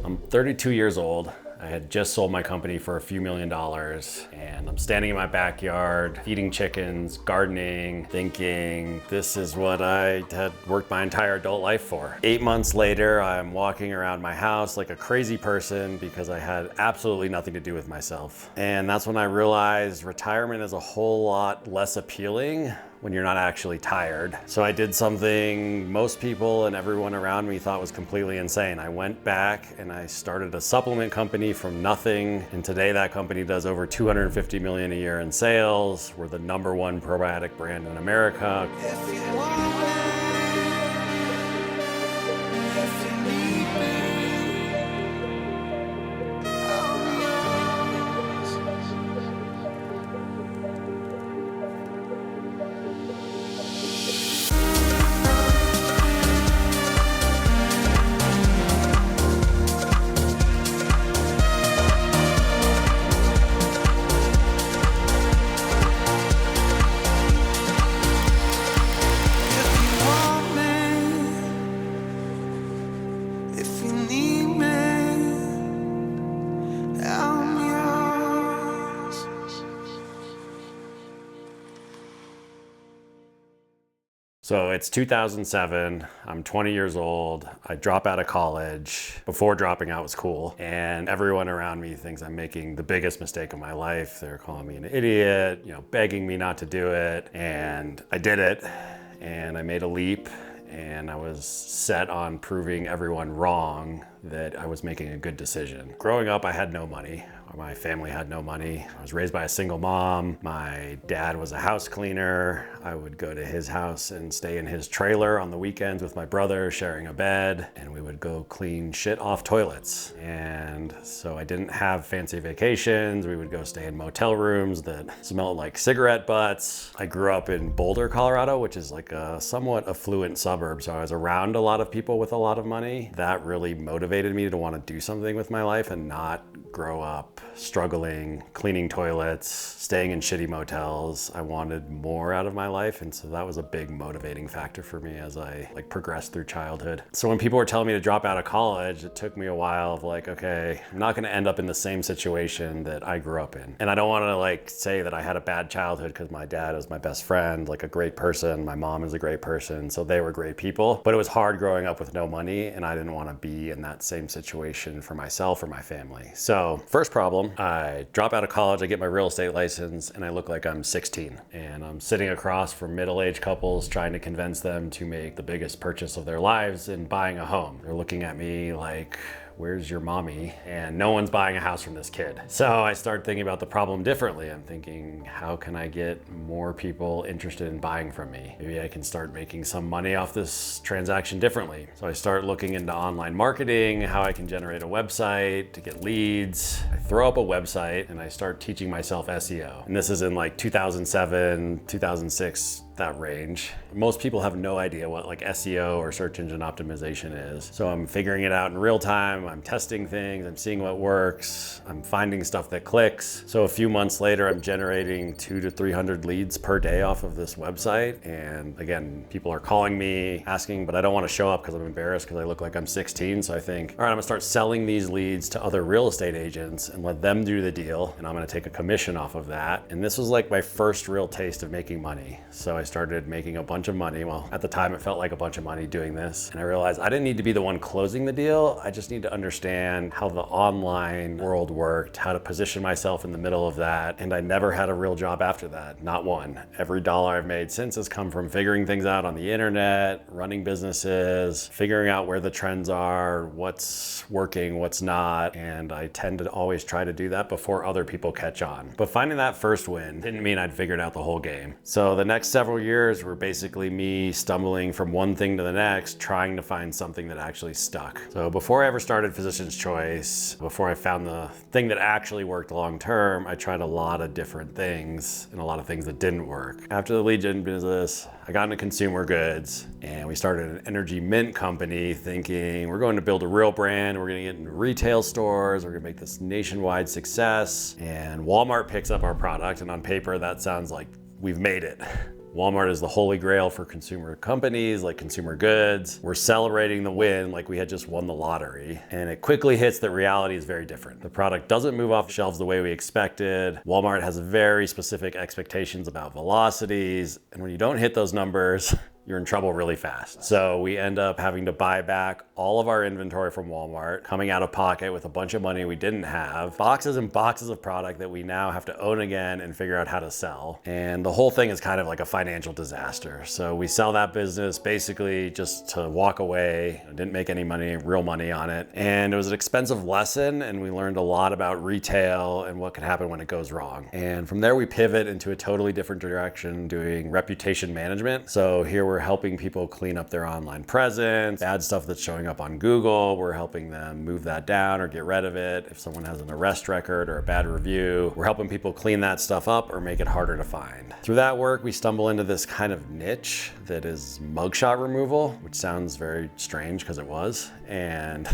I'm 32 years old. I had just sold my company for a few $1,000,000 and I'm standing in my backyard, feeding chickens, gardening, thinking this is what I had worked my entire adult life for. 8 months later, I'm walking around my house like a crazy person because I had absolutely nothing to do with myself. And that's when I realized retirement is a whole lot less appealing when you're not actually tired. So I did something most people and everyone around me thought was completely insane. I went back and I started a supplement company from nothing. And today that company does over 250 million a year in sales. We're the #1 probiotic brand in America. So it's 2007, I'm 20 years old, I drop out of college. Before dropping out was cool, and everyone around me thinks I'm making the biggest mistake of my life. They're calling me an idiot, begging me not to do it, and I did it, and I made a leap, and I was set on proving everyone wrong that I was making a good decision. Growing up, I had no money. My family had no money. I was raised by a single mom. My dad was a house cleaner. I would go to his house and stay in his trailer on the weekends with my brother, sharing a bed, and we would go clean shit off toilets. And so I didn't have fancy vacations. We would go stay in motel rooms that smelled like cigarette butts. I grew up in Boulder, Colorado, which is like a somewhat affluent suburb. So I was around a lot of people with a lot of money. That really motivated me to want to do something with my life and not grow up struggling, cleaning toilets, staying in shitty motels. I wanted more out of my life, and so that was a big motivating factor for me as I progressed through childhood. So when people were telling me to drop out of college, it took me a while of okay, I'm not gonna end up in the same situation that I grew up in. And I don't wanna say that I had a bad childhood because my dad was my best friend, a great person, my mom is a great person, so they were great people. But it was hard growing up with no money, and I didn't wanna be in that same situation for myself or my family. So first problem, I drop out of college, I get my real estate license, and I look like I'm 16. And I'm sitting across from middle-aged couples trying to convince them to make the biggest purchase of their lives in buying a home. They're looking at me like, where's your mommy? And no one's buying a house from this kid. So I start thinking about the problem differently. I'm thinking, how can I get more people interested in buying from me? Maybe I can start making some money off this transaction differently. So I start looking into online marketing, how I can generate a website to get leads. I throw up a website and I start teaching myself SEO. And this is in 2007, 2006, that range. Most people have no idea what SEO or search engine optimization is. So I'm figuring it out in real time. I'm testing things. I'm seeing what works. I'm finding stuff that clicks. So a few months later, I'm generating 200 to 300 leads per day off of this website. And again, people are calling me, asking, but I don't want to show up because I'm embarrassed because I look like I'm 16. So I think, all right, I'm gonna start selling these leads to other real estate agents and let them do the deal. And I'm gonna take a commission off of that. And this was my first real taste of making money. So I started making a bunch of money. Well, at the time it felt like a bunch of money doing this. And I realized I didn't need to be the one closing the deal. I just need to understand how the online world worked, how to position myself in the middle of that. And I never had a real job after that, not one. Every dollar I've made since has come from figuring things out on the internet, running businesses, figuring out where the trends are, what's working, what's not. And I tend to always try to do that before other people catch on. But finding that first win didn't mean I'd figured out the whole game. So the next several years were basically me stumbling from one thing to the next, trying to find something that actually stuck. So before I ever started Physician's Choice, before I found the thing that actually worked long term, I tried a lot of different things and a lot of things that didn't work. After the lead gen business, I got into consumer goods and we started an energy mint company thinking we're going to build a real brand, we're gonna get into retail stores, we're gonna make this nationwide success. And Walmart picks up our product, and on paper that sounds like we've made it. Walmart is the holy grail for consumer companies like consumer goods. We're celebrating the win like we had just won the lottery. And it quickly hits that reality is very different. The product doesn't move off shelves the way we expected. Walmart has very specific expectations about velocities. And when you don't hit those numbers, you're in trouble really fast. So we end up having to buy back all of our inventory from Walmart, coming out of pocket with a bunch of money we didn't have, boxes and boxes of product that we now have to own again and figure out how to sell. And the whole thing is kind of like a financial disaster. So we sell that business basically just to walk away. I didn't make any money, real money on it. And it was an expensive lesson, and we learned a lot about retail and what could happen when it goes wrong. And from there we pivot into a totally different direction, doing reputation management. So here we're helping people clean up their online presence, bad stuff that's showing up on Google. We're helping them move that down or get rid of it. If someone has an arrest record or a bad review, we're helping people clean that stuff up or make it harder to find. Through that work, we stumble into this kind of niche that is mugshot removal, which sounds very strange because it was. And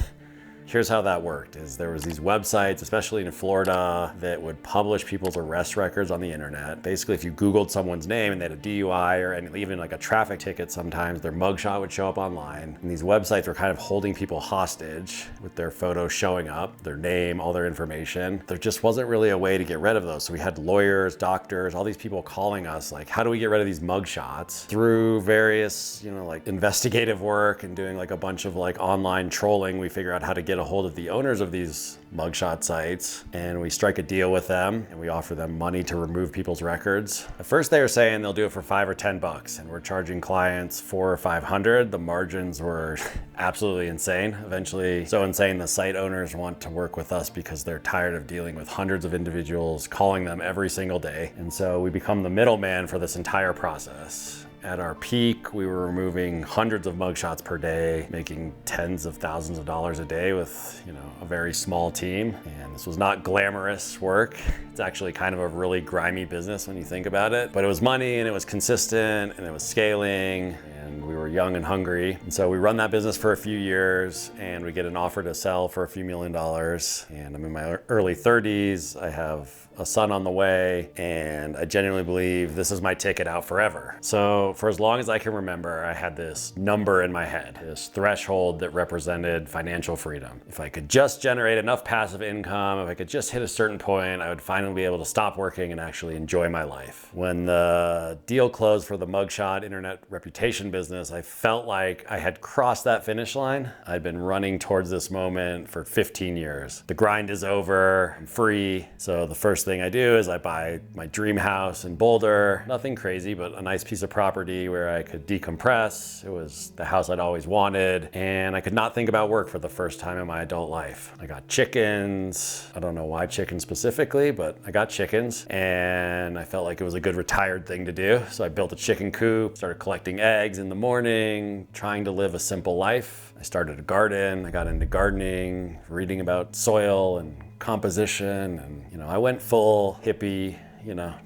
here's how that worked, is there was these websites, especially in Florida, that would publish people's arrest records on the internet. Basically, if you Googled someone's name and they had a DUI or even like a traffic ticket, sometimes their mugshot would show up online. And these websites were kind of holding people hostage with their photos showing up, their name, all their information. There just wasn't really a way to get rid of those. So we had lawyers, doctors, all these people calling us like, how do we get rid of these mugshots? Through various, like investigative work and doing like a bunch of like online trolling, we figure out how to get a hold of the owners of these mugshot sites, and we strike a deal with them and we offer them money to remove people's records. At first they were saying they'll do it for $5 or $10, and we're charging clients $400 or $500. The margins were absolutely insane. Eventually, so insane the site owners want to work with us because they're tired of dealing with hundreds of individuals calling them every single day. And so we become the middleman for this entire process. At our peak, we were removing hundreds of mugshots per day, making tens of thousands of dollars a day with, a very small team. And this was not glamorous work. It's actually kind of a really grimy business when you think about it. But it was money, and it was consistent, and it was scaling, and we were young and hungry. And so we run that business for a few years, and we get an offer to sell for a few $1,000,000. And I'm in my early 30s. I have a son on the way, and I genuinely believe this is my ticket out forever. So for as long as I can remember, I had this number in my head, this threshold that represented financial freedom. If I could just generate enough passive income, if I could just hit a certain point, I would finally be able to stop working and actually enjoy my life. When the deal closed for the mugshot internet reputation business, I felt like I had crossed that finish line. I'd been running towards this moment for 15 years. The grind is over, I'm free. So the first thing I do is I buy my dream house in Boulder. Nothing crazy, but a nice piece of property where I could decompress. It was the house I'd always wanted, and I could not think about work for the first time in my adult life. I got chickens. I don't know why chickens specifically, but I got chickens, and I felt like it was a good retired thing to do. So I built a chicken coop, started collecting eggs in the morning, trying to live a simple life. I started a garden. I got into gardening, reading about soil and composition, and I went full hippie,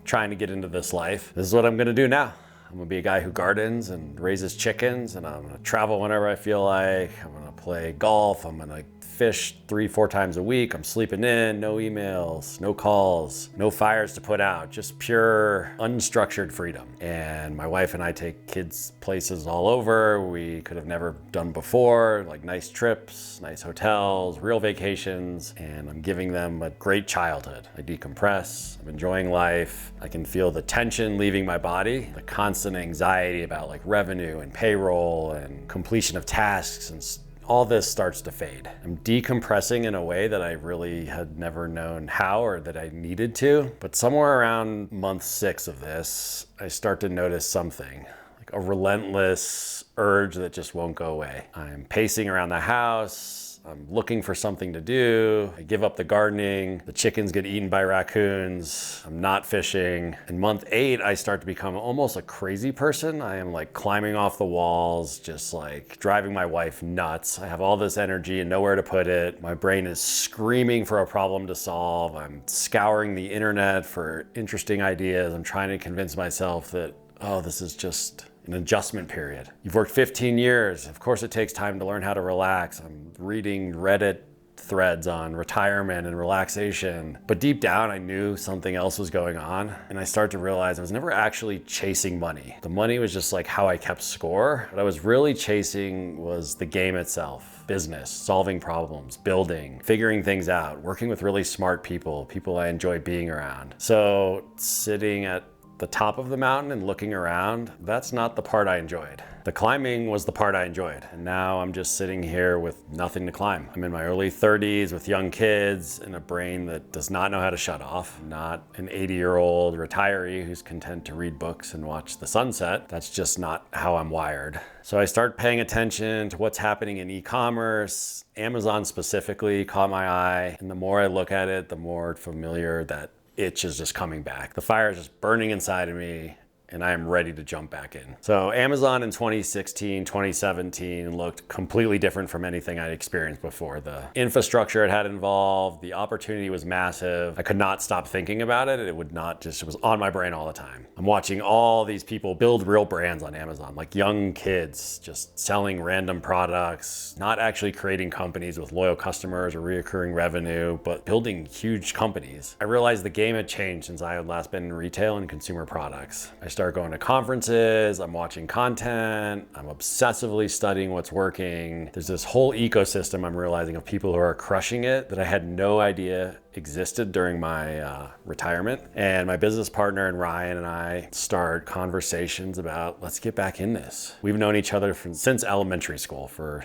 trying to get into this life. This is what I'm gonna do now. I'm gonna be a guy who gardens and raises chickens, and I'm gonna travel whenever I feel like. I'm gonna play golf. I'm gonna fish 3-4 times a week. I'm sleeping in, no emails, no calls, no fires to put out, just pure unstructured freedom. And my wife and I take kids places all over we could have never done before, like nice trips, nice hotels, real vacations, and I'm giving them a great childhood. I decompress, I'm enjoying life. I can feel the tension leaving my body, the constant anxiety about like revenue and payroll and completion of tasks, and all this starts to fade. I'm decompressing in a way that I really had never known how or that I needed to. But somewhere around month 6 of this, I start to notice something, like a relentless urge that just won't go away. I'm pacing around the house. I'm looking for something to do. I give up the gardening. The chickens get eaten by raccoons. I'm not fishing. In month 8, I start to become almost a crazy person. I am like climbing off the walls, just like driving my wife nuts. I have all this energy and nowhere to put it. My brain is screaming for a problem to solve. I'm scouring the internet for interesting ideas. I'm trying to convince myself that, oh, this is just an adjustment period. You've worked 15 years. Of course it takes time to learn how to relax. I'm reading Reddit threads on retirement and relaxation. But deep down, I knew something else was going on. And I started to realize I was never actually chasing money. The money was just like how I kept score. What I was really chasing was the game itself. Business, solving problems, building, figuring things out, working with really smart people I enjoy being around. So sitting at the top of the mountain and looking around, that's not the part I enjoyed. The climbing was the part I enjoyed. And now I'm just sitting here with nothing to climb. I'm in my early 30s with young kids and a brain that does not know how to shut off. Not an 80-year-old retiree who's content to read books and watch the sunset. That's just not how I'm wired. So I start paying attention to what's happening in e-commerce. Amazon specifically caught my eye. And the more I look at it, the more familiar that itch is just coming back. The fire is just burning inside of me, and I am ready to jump back in. So Amazon in 2016, 2017 looked completely different from anything I'd experienced before. The infrastructure it had involved, the opportunity was massive. I could not stop thinking about it. It was on my brain all the time. I'm watching all these people build real brands on Amazon, like young kids just selling random products, not actually creating companies with loyal customers or reoccurring revenue, but building huge companies. I realized the game had changed since I had last been in retail and consumer products. I started going to conferences, I'm watching content, I'm obsessively studying what's working. There's this whole ecosystem I'm realizing of people who are crushing it that I had no idea existed during my retirement. And my business partner and Ryan and I start conversations about, let's get back in this. We've known each other since elementary school for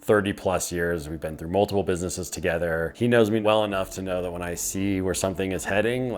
30 plus years. We've been through multiple businesses together. He knows me well enough to know that when I see where something is heading,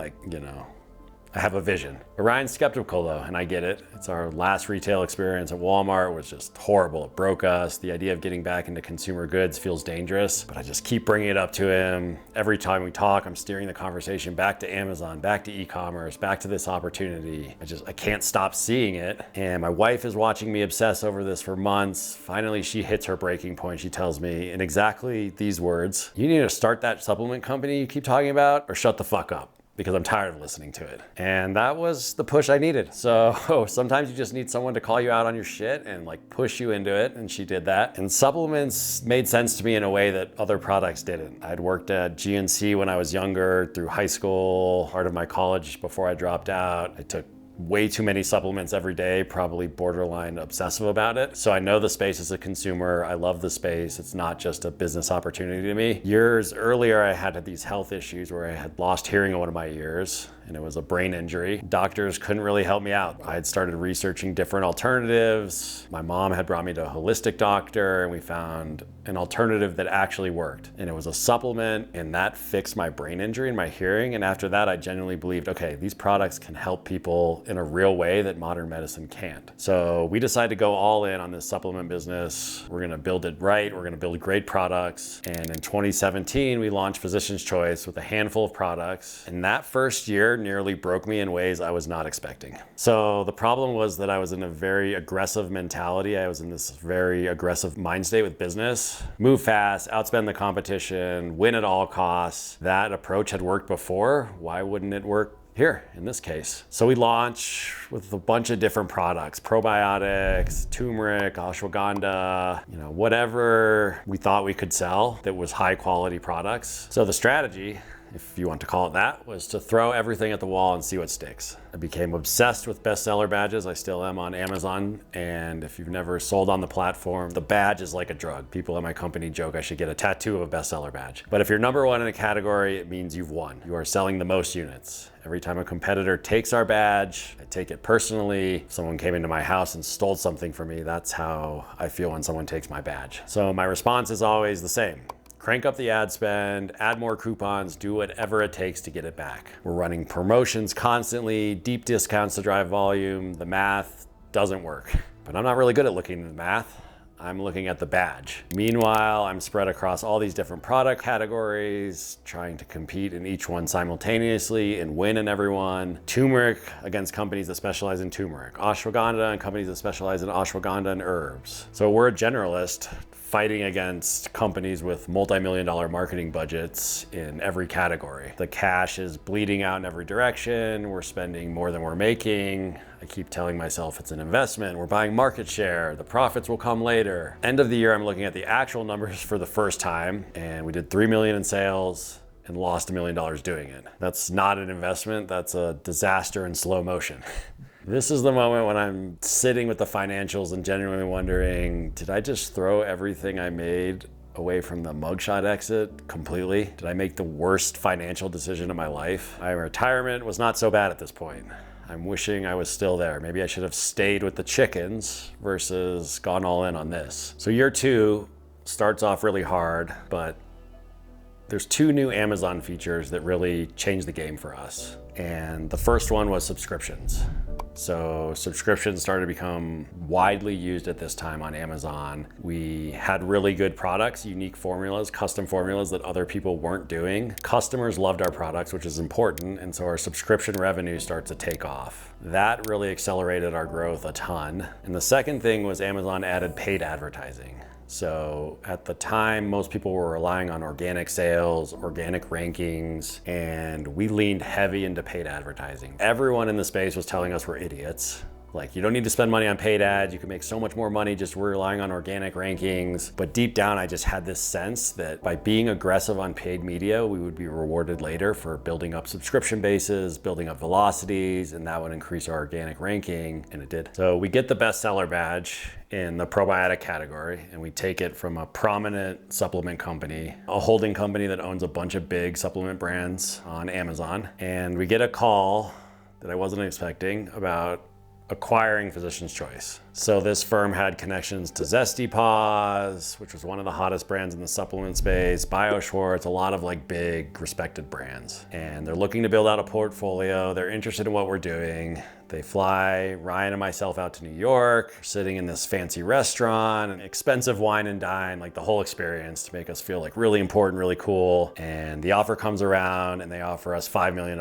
I have a vision. Ryan's skeptical though, and I get it. It's our last retail experience at Walmart was just horrible. It broke us. The idea of getting back into consumer goods feels dangerous, but I just keep bringing it up to him. Every time we talk, I'm steering the conversation back to Amazon, back to e-commerce, back to this opportunity. I can't stop seeing it. And my wife is watching me obsess over this for months. Finally, she hits her breaking point. She tells me in exactly these words, you need to start that supplement company you keep talking about or shut the fuck up, because I'm tired of listening to it. And that was the push I needed. So sometimes you just need someone to call you out on your shit and push you into it, and she did that. And supplements made sense to me in a way that other products didn't. I'd worked at GNC when I was younger, through high school, part of my college before I dropped out. I took way too many supplements every day, probably borderline obsessive about it. So I know the space as a consumer. I love the space. It's not just a business opportunity to me. Years earlier, I had these health issues where I had lost hearing in one of my ears, and it was a brain injury. Doctors couldn't really help me out. I had started researching different alternatives. My mom had brought me to a holistic doctor, and we found an alternative that actually worked. And it was a supplement, and that fixed my brain injury and my hearing. And after that, I genuinely believed, okay, these products can help people in a real way that modern medicine can't. So we decided to go all in on this supplement business. We're gonna build it right. We're gonna build great products. And in 2017, we launched Physician's Choice with a handful of products. And that first year nearly broke me in ways I was not expecting. So the problem was that I was in a very aggressive mentality. I was in this very aggressive mind state with business. Move fast, outspend the competition, win at all costs. That approach had worked before. Why wouldn't it work here in this case? So we launch with a bunch of different products, probiotics, turmeric, ashwagandha, whatever we thought we could sell that was high quality products. So the strategy, if you want to call it that, was to throw everything at the wall and see what sticks. I became obsessed with bestseller badges. I still am on Amazon. And if you've never sold on the platform, the badge is like a drug. People at my company joke I should get a tattoo of a bestseller badge. But if you're number one in a category, it means you've won. You are selling the most units. Every time a competitor takes our badge, I take it personally. If someone came into my house and stole something from me, that's how I feel when someone takes my badge. So my response is always the same. Crank up the ad spend, add more coupons, do whatever it takes to get it back. We're running promotions constantly, deep discounts to drive volume. The math doesn't work. But I'm not really good at looking at the math. I'm looking at the badge. Meanwhile, I'm spread across all these different product categories, trying to compete in each one simultaneously and win in every one. Turmeric against companies that specialize in turmeric. Ashwagandha and companies that specialize in ashwagandha and herbs. So we're a generalist fighting against companies with multi-million-dollar marketing budgets in every category. The cash is bleeding out in every direction. We're spending more than we're making. I keep telling myself it's an investment. We're buying market share. The profits will come later. End of the year, I'm looking at the actual numbers for the first time, and we did 3 million in sales and lost $1 million doing it. That's not an investment. That's a disaster in slow motion. This is the moment when I'm sitting with the financials and genuinely wondering, did I just throw everything I made away from the mugshot exit completely? Did I make the worst financial decision of my life? My retirement was not so bad at this point. I'm wishing I was still there. Maybe I should have stayed with the chickens versus gone all in on this. So year 2 starts off really hard, but there's 2 new Amazon features that really changed the game for us. And the first one was subscriptions. So subscriptions started to become widely used at this time on Amazon. We had really good products, unique formulas, custom formulas that other people weren't doing. Customers loved our products, which is important, and so our subscription revenue starts to take off. That really accelerated our growth a ton. And the second thing was Amazon added paid advertising. So at the time, most people were relying on organic sales, organic rankings, and we leaned heavy into paid advertising. Everyone in the space was telling us we're idiots. Like, you don't need to spend money on paid ads. You can make so much more money just relying on organic rankings. But deep down, I just had this sense that by being aggressive on paid media, we would be rewarded later for building up subscription bases, building up velocities, and that would increase our organic ranking, and it did. So we get the bestseller badge in the probiotic category, and we take it from a prominent supplement company, a holding company that owns a bunch of big supplement brands on Amazon. And we get a call that I wasn't expecting about acquiring Physician's Choice. So this firm had connections to Zesty Paws, which was one of the hottest brands in the supplement space, BioSchwartz, a lot of like big respected brands. And they're looking to build out a portfolio. They're interested in what we're doing. They fly Ryan and myself out to New York, sitting in this fancy restaurant, an expensive wine and dine, like the whole experience to make us feel like really important, really cool. And the offer comes around and they offer us $5 million.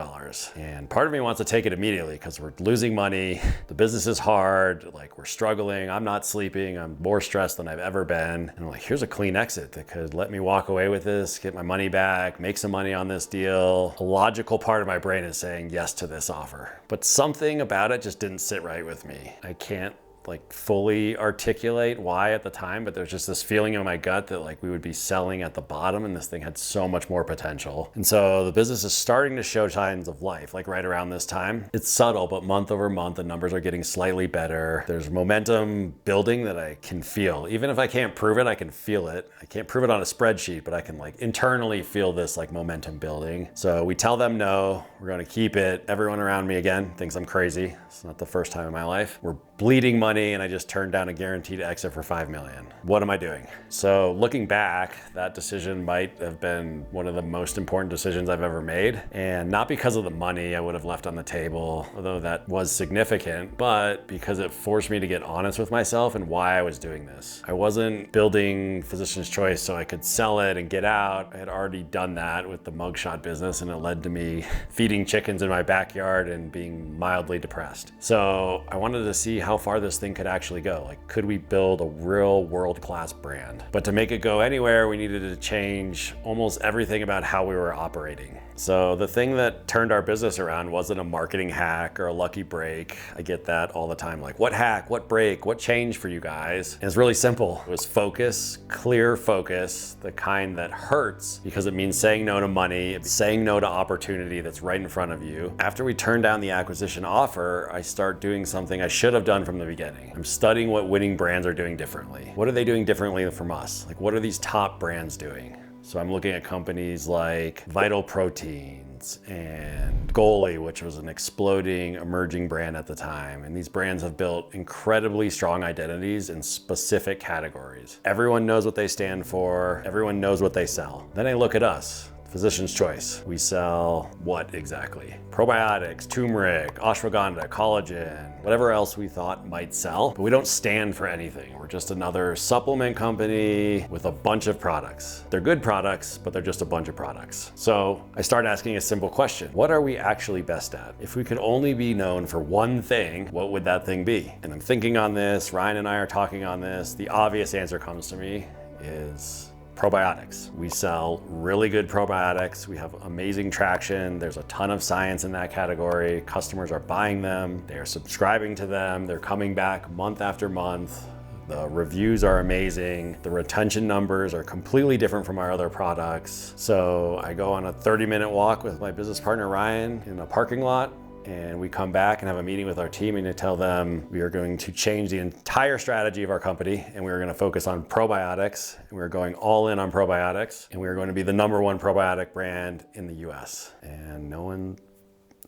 And part of me wants to take it immediately because we're losing money. The business is hard. Like, we're struggling. I'm not sleeping. I'm more stressed than I've ever been. And I'm like, here's a clean exit that could let me walk away with this, get my money back, make some money on this deal. A logical part of my brain is saying yes to this offer. But something about it just didn't sit right with me. I can't like fully articulate why at the time, but there's just this feeling in my gut that like we would be selling at the bottom and this thing had so much more potential. And so the business is starting to show signs of life, like right around this time. It's subtle, but month over month, the numbers are getting slightly better. There's momentum building that I can feel. Even if I can't prove it, I can feel it. I can't prove it on a spreadsheet, but I can like internally feel this like momentum building. So we tell them no, we're gonna keep it. Everyone around me again thinks I'm crazy. It's not the first time in my life. We're bleeding money and I just turned down a guaranteed exit for $5 million. What am I doing? So looking back, that decision might have been one of the most important decisions I've ever made. And not because of the money I would have left on the table, although that was significant, but because it forced me to get honest with myself and why I was doing this. I wasn't building Physician's Choice so I could sell it and get out. I had already done that with the mugshot business and it led to me feeding chickens in my backyard and being mildly depressed. So I wanted to see how far this thing could actually go. Like, could we build a real world-class brand? But to make it go anywhere, we needed to change almost everything about how we were operating. So the thing that turned our business around wasn't a marketing hack or a lucky break. I get that all the time. Like, what hack, what break, what changed for you guys? And it's really simple. It was focus, clear focus, the kind that hurts because it means saying no to money, saying no to opportunity that's right in front of you. After we turned down the acquisition offer, I start doing something I should have done from the beginning. I'm studying what winning brands are doing differently. What are they doing differently from us? Like, what are these top brands doing? So I'm looking at companies like Vital Proteins and Goalie, which was an exploding, emerging brand at the time. And these brands have built incredibly strong identities in specific categories. Everyone knows what they stand for. Everyone knows what they sell. Then I look at us. Physician's Choice. We sell what exactly? Probiotics, turmeric, ashwagandha, collagen, whatever else we thought might sell, but we don't stand for anything. We're just another supplement company with a bunch of products. They're good products, but they're just a bunch of products. So I start asking a simple question. What are we actually best at? If we could only be known for one thing, what would that thing be? And I'm thinking on this, Ryan and I are talking on this. The obvious answer comes to me. is probiotics. We sell really good probiotics. We have amazing traction. There's a ton of science in that category. Customers are buying them. They are subscribing to them. They're coming back month after month. The reviews are amazing. The retention numbers are completely different from our other products. So I go on a 30-minute walk with my business partner, Ryan, in a parking lot, and we come back and have a meeting with our team and to tell them we are going to change the entire strategy of our company, and we are going to focus on probiotics, and we're going all in on probiotics, and we are going to be the #1 probiotic brand in the US. And no one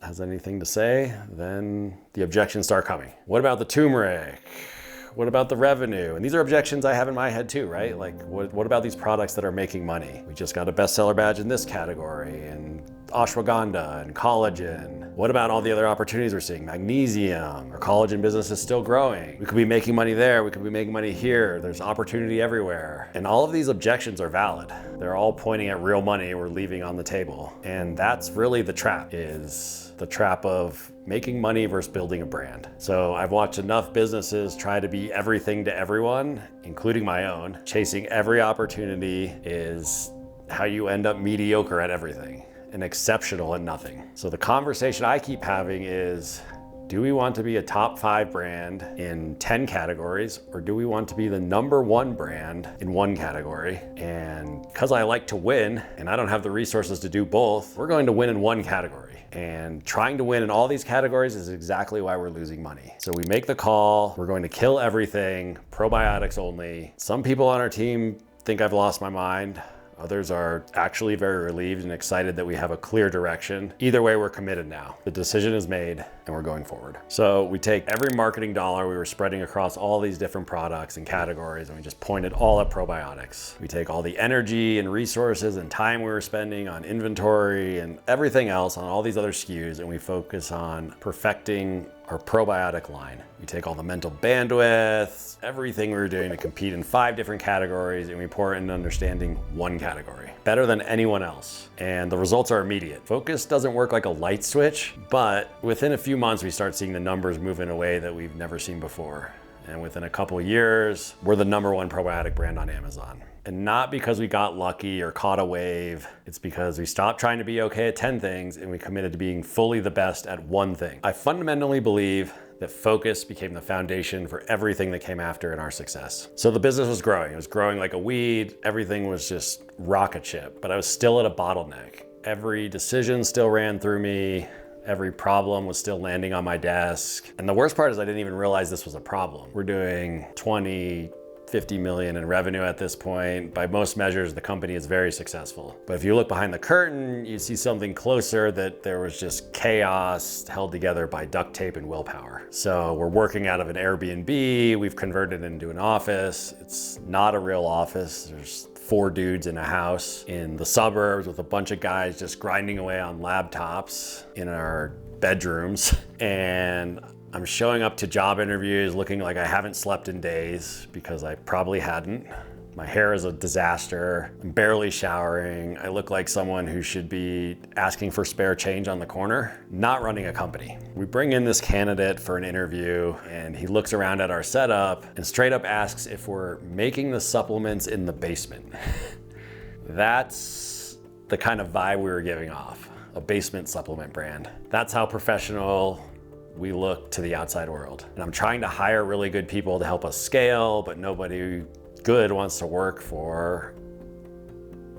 has anything to say, then the objections start coming. What about the turmeric? What about the revenue? And these are objections I have in my head too, right? Like, what about these products that are making money? We just got a bestseller badge in this category, and ashwagandha and collagen. What about all the other opportunities we're seeing? Magnesium, our collagen business is still growing. We could be making money there, we could be making money here. There's opportunity everywhere. And all of these objections are valid. They're all pointing at real money we're leaving on the table. And that's really the trap, is the trap of making money versus building a brand. So I've watched enough businesses try to be everything to everyone, including my own. Chasing every opportunity is how you end up mediocre at everything and exceptional at nothing. So the conversation I keep having is, do we want to be a top 5 brand in 10 categories, or do we want to be the #1 brand in 1 category? And because I like to win and I don't have the resources to do both, we're going to win in 1 category. And trying to win in all these categories is exactly why we're losing money. So we make the call, we're going to kill everything, probiotics only. Some people on our team think I've lost my mind. Others are actually very relieved and excited that we have a clear direction. Either way, we're committed now. The decision is made and we're going forward. So we take every marketing dollar we were spreading across all these different products and categories, and we just point it all at probiotics. We take all the energy and resources and time we were spending on inventory and everything else on all these other SKUs, and we focus on perfecting our probiotic line. We take all the mental bandwidth, everything we were doing to compete in 5 different categories, and we pour it into understanding 1 category better than anyone else. And the results are immediate. Focus doesn't work like a light switch, but within a few months, we start seeing the numbers move in a way that we've never seen before. And within a couple of years, we're the #1 probiotic brand on Amazon. And not because we got lucky or caught a wave. It's because we stopped trying to be okay at 10 things and we committed to being fully the best at 1 thing. I fundamentally believe that focus became the foundation for everything that came after in our success. So the business was growing. It was growing like a weed. Everything was just rocket ship, but I was still at a bottleneck. Every decision still ran through me. Every problem was still landing on my desk. And the worst part is I didn't even realize this was a problem. We're doing 50 million in revenue at this point. By most measures, the company is very successful. But if you look behind the curtain, you see something closer, that there was just chaos held together by duct tape and willpower. So we're working out of an Airbnb. We've converted it into an office. It's not a real office. There's 4 dudes in a house in the suburbs with a bunch of guys just grinding away on laptops in our bedrooms. And I'm showing up to job interviews looking like I haven't slept in days, because I probably hadn't. My hair is a disaster. I'm barely showering. I look like someone who should be asking for spare change on the corner, not running a company. We bring in this candidate for an interview, and he looks around at our setup and straight up asks if we're making the supplements in the basement. That's the kind of vibe we were giving off, a basement supplement brand. That's how professional we look to the outside world. And I'm trying to hire really good people to help us scale, but nobody good wants to work for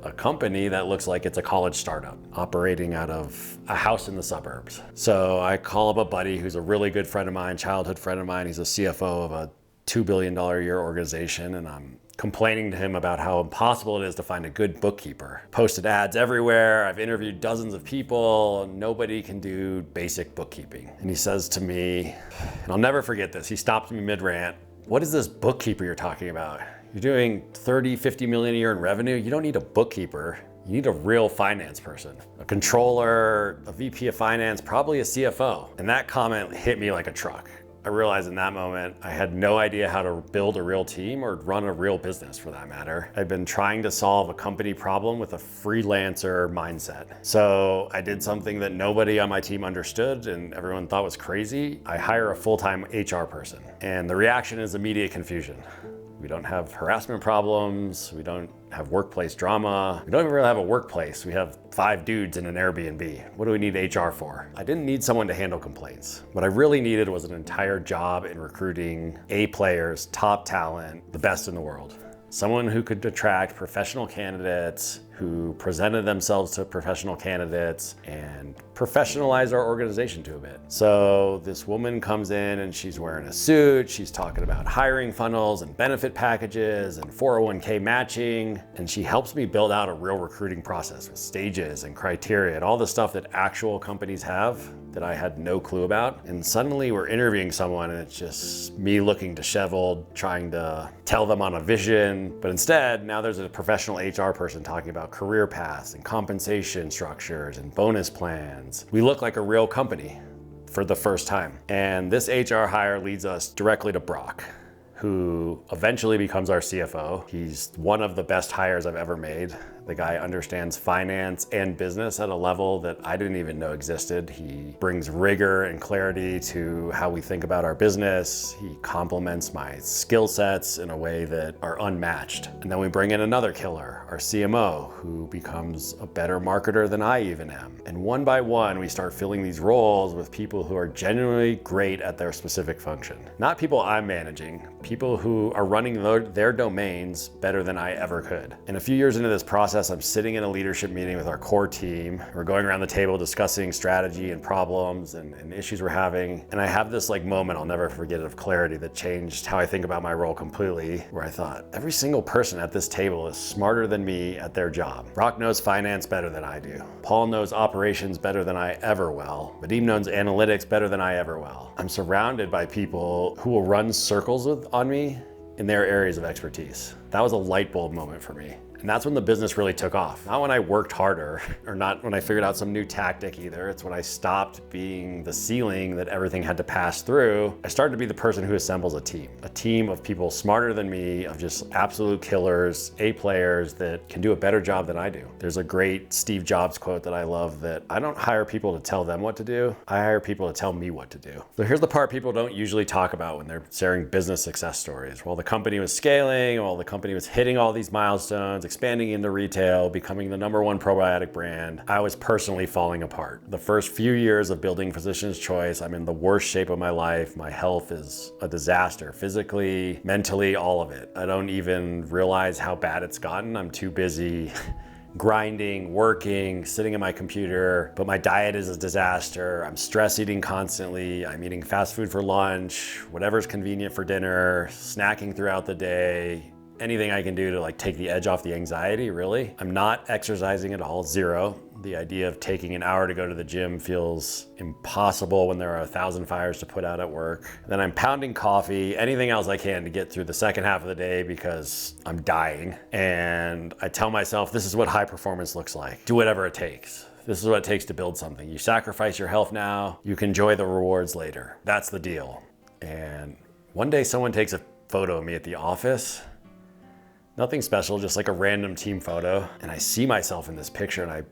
a company that looks like it's a college startup operating out of a house in the suburbs. So I call up a buddy who's a really good friend of mine, childhood friend of mine. He's a CFO of a $2 billion a year organization, and I'm complaining to him about how impossible it is to find a good bookkeeper. Posted ads everywhere. I've interviewed dozens of people. Nobody can do basic bookkeeping. And he says to me, and I'll never forget this, he stopped me mid-rant, "What is this bookkeeper you're talking about? You're doing 30, 50 million a year in revenue. You don't need a bookkeeper. You need a real finance person, a controller, a VP of finance, probably a CFO." And that comment hit me like a truck. I realized in that moment, I had no idea how to build a real team or run a real business for that matter. I'd been trying to solve a company problem with a freelancer mindset. So I did something that nobody on my team understood and everyone thought was crazy. I hire a full-time HR person, and the reaction is immediate confusion. We don't have harassment problems. We don't have workplace drama. We don't even really have a workplace. We have 5 dudes in an Airbnb. What do we need HR for? I didn't need someone to handle complaints. What I really needed was an entire job in recruiting A players, top talent, the best in the world. Someone who could attract professional candidates, who presented themselves to professional candidates and professionalize our organization to a bit. So this woman comes in and she's wearing a suit. She's talking about hiring funnels and benefit packages and 401k matching. And she helps me build out a real recruiting process with stages and criteria and all the stuff that actual companies have that I had no clue about. And suddenly we're interviewing someone and it's just me looking disheveled, trying to tell them on a vision. But instead, now there's a professional HR person talking about career paths and compensation structures and bonus plans. We look like a real company for the first time. And this HR hire leads us directly to Brock, who eventually becomes our CFO. He's one of the best hires I've ever made. The guy understands finance and business at a level that I didn't even know existed. He brings rigor and clarity to how we think about our business. He complements my skill sets in a way that are unmatched. And then we bring in another killer, our CMO, who becomes a better marketer than I even am. And one by one, we start filling these roles with people who are genuinely great at their specific function. Not people I'm managing, people who are running their domains better than I ever could. And a few years into this process, I'm sitting in a leadership meeting with our core team. We're going around the table discussing strategy and problems and issues we're having. And I have this moment, I'll never forget it, of clarity that changed how I think about my role completely, where I thought, every single person at this table is smarter than me at their job. Brock knows finance better than I do. Paul knows operations better than I ever will. Vadim knows analytics better than I ever will. I'm surrounded by people who will run circles on me in their areas of expertise. That was a light bulb moment for me. And that's when the business really took off. Not when I worked harder, or not when I figured out some new tactic either. It's when I stopped being the ceiling that everything had to pass through. I started to be the person who assembles a team of people smarter than me, of just absolute killers, A players that can do a better job than I do. There's a great Steve Jobs quote that I love, that I don't hire people to tell them what to do. I hire people to tell me what to do. So here's the part people don't usually talk about when they're sharing business success stories. While the company was scaling, while the company was hitting all these milestones, expanding into retail, becoming the #1 probiotic brand, I was personally falling apart. The first few years of building Physician's Choice, I'm in the worst shape of my life. My health is a disaster, physically, mentally, all of it. I don't even realize how bad it's gotten. I'm too busy grinding, working, sitting at my computer, but my diet is a disaster. I'm stress eating constantly. I'm eating fast food for lunch, whatever's convenient for dinner, snacking throughout the day. Anything I can do to take the edge off the anxiety, really. I'm not exercising at all, 0. The idea of taking an hour to go to the gym feels impossible when there are 1,000 fires to put out at work. Then I'm pounding coffee, anything else I can to get through the second half of the day because I'm dying. And I tell myself, this is what high performance looks like. Do whatever it takes. This is what it takes to build something. You sacrifice your health now, you can enjoy the rewards later. That's the deal. And one day someone takes a photo of me at the office. Nothing special, just a random team photo. And I see myself in this picture and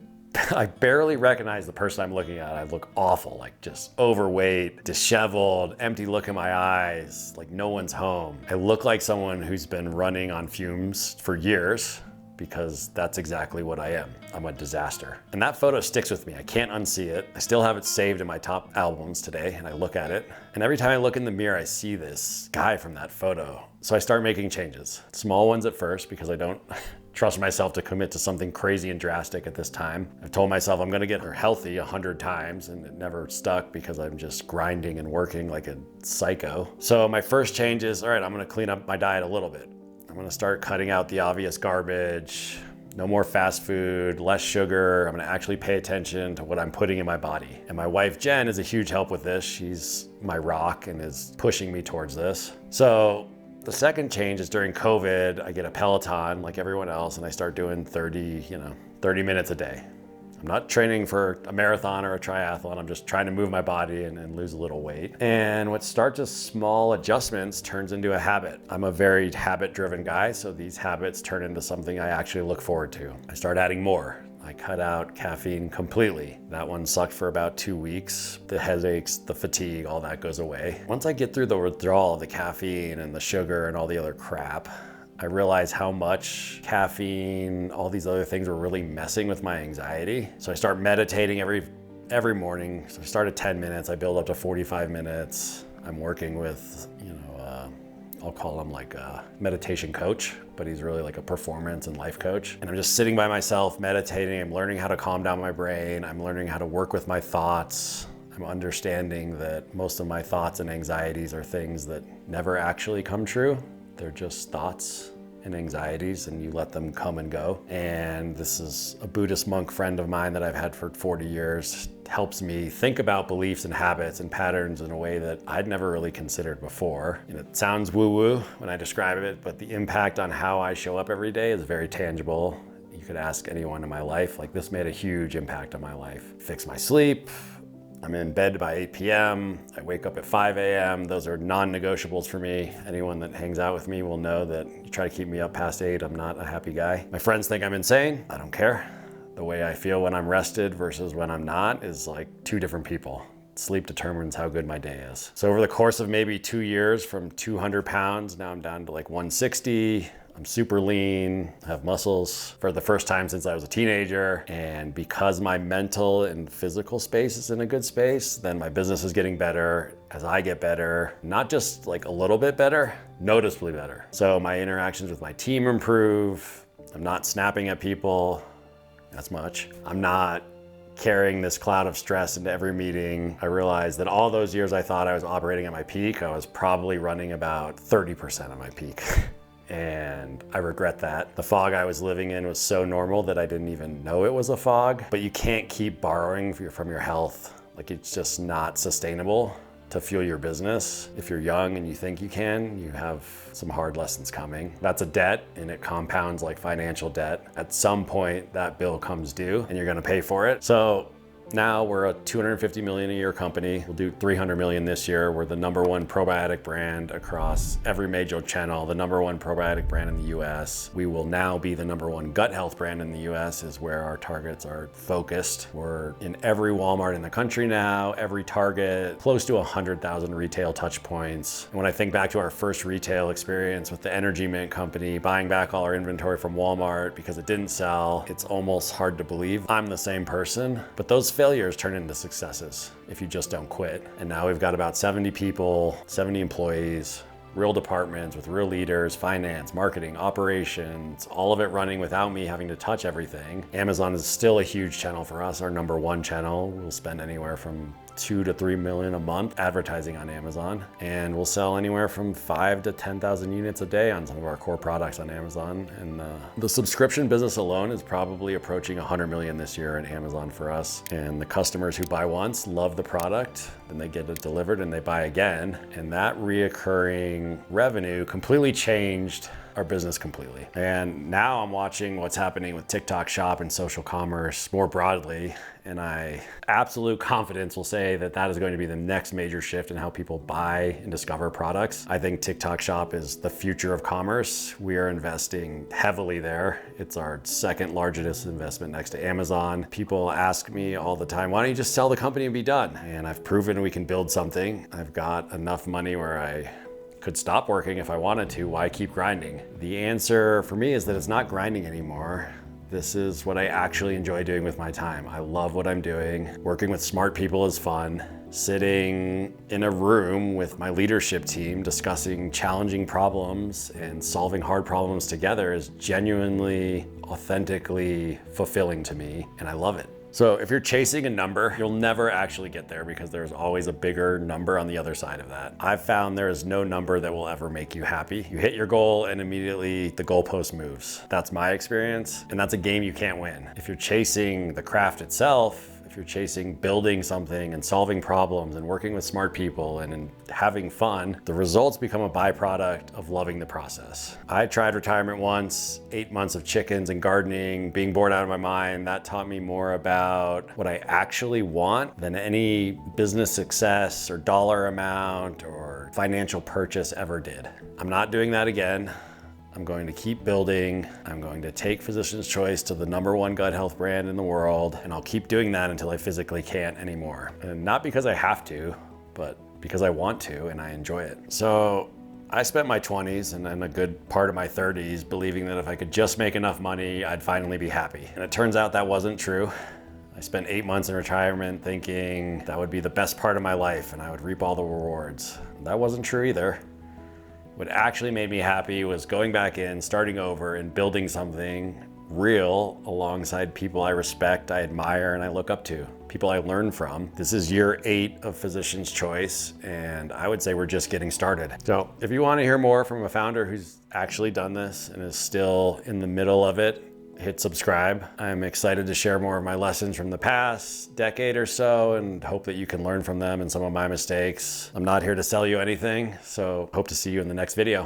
I barely recognize the person I'm looking at. I look awful, just overweight, disheveled, empty look in my eyes, no one's home. I look like someone who's been running on fumes for years, because that's exactly what I am. I'm a disaster. And that photo sticks with me. I can't unsee it. I still have it saved in my top albums today, and I look at it. And every time I look in the mirror, I see this guy from that photo. So I start making changes. Small ones at first, because I don't trust myself to commit to something crazy and drastic at this time. I've told myself I'm gonna get her healthy 100 times, and it never stuck because I'm just grinding and working like a psycho. So my first change is, all right, I'm gonna clean up my diet a little bit. I'm gonna start cutting out the obvious garbage, no more fast food, less sugar. I'm gonna actually pay attention to what I'm putting in my body. And my wife, Jen, is a huge help with this. She's my rock and is pushing me towards this. So the second change is during COVID, I get a Peloton like everyone else, and I start doing 30 minutes a day. I'm not training for a marathon or a triathlon. I'm just trying to move my body and lose a little weight. And what starts as small adjustments turns into a habit. I'm a very habit-driven guy, so these habits turn into something I actually look forward to. I start adding more. I cut out caffeine completely. That one sucked for about 2 weeks. The headaches, the fatigue, all that goes away. Once I get through the withdrawal of the caffeine and the sugar and all the other crap, I realized how much caffeine, all these other things were really messing with my anxiety. So I start meditating every morning. So I start at 10 minutes, I build up to 45 minutes. I'm working with, I'll call him like a meditation coach, but he's really like a performance and life coach. And I'm just sitting by myself, meditating. I'm learning how to calm down my brain. I'm learning how to work with my thoughts. I'm understanding that most of my thoughts and anxieties are things that never actually come true. They're just thoughts and anxieties, and you let them come and go. And this is a Buddhist monk friend of mine that I've had for 40 years, helps me think about beliefs and habits and patterns in a way that I'd never really considered before. And it sounds woo-woo when I describe it, but the impact on how I show up every day is very tangible. You could ask anyone in my life, like this made a huge impact on my life. Fix my sleep. I'm in bed by 8 p.m. I wake up at 5 a.m. Those are non-negotiables for me. Anyone that hangs out with me will know that you try to keep me up past 8, I'm not a happy guy. My friends think I'm insane. I don't care. The way I feel when I'm rested versus when I'm not is like two different people. Sleep determines how good my day is. So over the course of maybe 2 years, from 200 pounds, now I'm down to like 160. I'm super lean, I have muscles for the first time since I was a teenager. And because my mental and physical space is in a good space, then my business is getting better. As I get better, not just like a little bit better, noticeably better. So my interactions with my team improve. I'm not snapping at people as much. I'm not carrying this cloud of stress into every meeting. I realized that all those years I thought I was operating at my peak, I was probably running about 30% of my peak. And I regret that. The fog I was living in was so normal that I didn't even know it was a fog. But you can't keep borrowing from your health. Like, it's just not sustainable to fuel your business. If you're young and you think you can, you have some hard lessons coming. That's a debt, and it compounds like financial debt. At some point, that bill comes due and you're gonna pay for it. So now we're a $250 million a year company. We'll do $300 million this year. We're the #1 probiotic brand across every major channel, the #1 probiotic brand in the US. We will now be the #1 gut health brand in the US, is where our targets are focused. We're in every Walmart in the country now, every Target, close to 100,000 retail touch points. And when I think back to our first retail experience with the Energy Mint company, buying back all our inventory from Walmart because it didn't sell, it's almost hard to believe I'm the same person. But those failures turn into successes if you just don't quit. And now we've got about 70 people, 70 employees, real departments with real leaders, finance, marketing, operations, all of it running without me having to touch everything. Amazon is still a huge channel for us, our #1 channel. We'll spend anywhere from $2 to $3 million a month advertising on Amazon, and we'll sell anywhere from 5,000 to 10,000 units a day on some of our core products on Amazon. And the subscription business alone is probably approaching 100 million this year on Amazon for us. And the customers who buy once love the product, then they get it delivered and they buy again. And that reoccurring revenue completely changed our business completely. And now I'm watching what's happening with TikTok Shop and social commerce more broadly, and I absolute confidence will say that that is going to be the next major shift in how people buy and discover products. I think TikTok Shop is the future of commerce. We are investing heavily there. It's our second largest investment next to Amazon. People ask me all the time, why don't you just sell the company and be done? And I've proven we can build something. I've got enough money where I could stop working if I wanted to. Why keep grinding? The answer for me is that it's not grinding anymore. This is what I actually enjoy doing with my time. I love what I'm doing. Working with smart people is fun. Sitting in a room with my leadership team discussing challenging problems and solving hard problems together is genuinely, authentically fulfilling to me, and I love it. So if you're chasing a number, you'll never actually get there because there's always a bigger number on the other side of that. I've found there is no number that will ever make you happy. You hit your goal and immediately the goalpost moves. That's my experience, and that's a game you can't win. If you're chasing the craft itself, if you're chasing building something and solving problems and working with smart people and having fun, the results become a byproduct of loving the process. I tried retirement once, 8 months of chickens and gardening, being bored out of my mind. That taught me more about what I actually want than any business success or dollar amount or financial purchase ever did. I'm not doing that again. I'm going to keep building. I'm going to take Physician's Choice to the #1 gut health brand in the world, and I'll keep doing that until I physically can't anymore. And not because I have to, but because I want to and I enjoy it. So I spent my 20s and then a good part of my 30s believing that if I could just make enough money, I'd finally be happy. And it turns out that wasn't true. I spent 8 months in retirement thinking that would be the best part of my life and I would reap all the rewards. That wasn't true either. What actually made me happy was going back in, starting over, and building something real alongside people I respect, I admire, and I look up to. People I learn from. This is year 8 of Physician's Choice, and I would say we're just getting started. So if you want to hear more from a founder who's actually done this and is still in the middle of it, hit subscribe. I'm excited to share more of my lessons from the past decade or so and hope that you can learn from them and some of my mistakes. I'm not here to sell you anything, so hope to see you in the next video.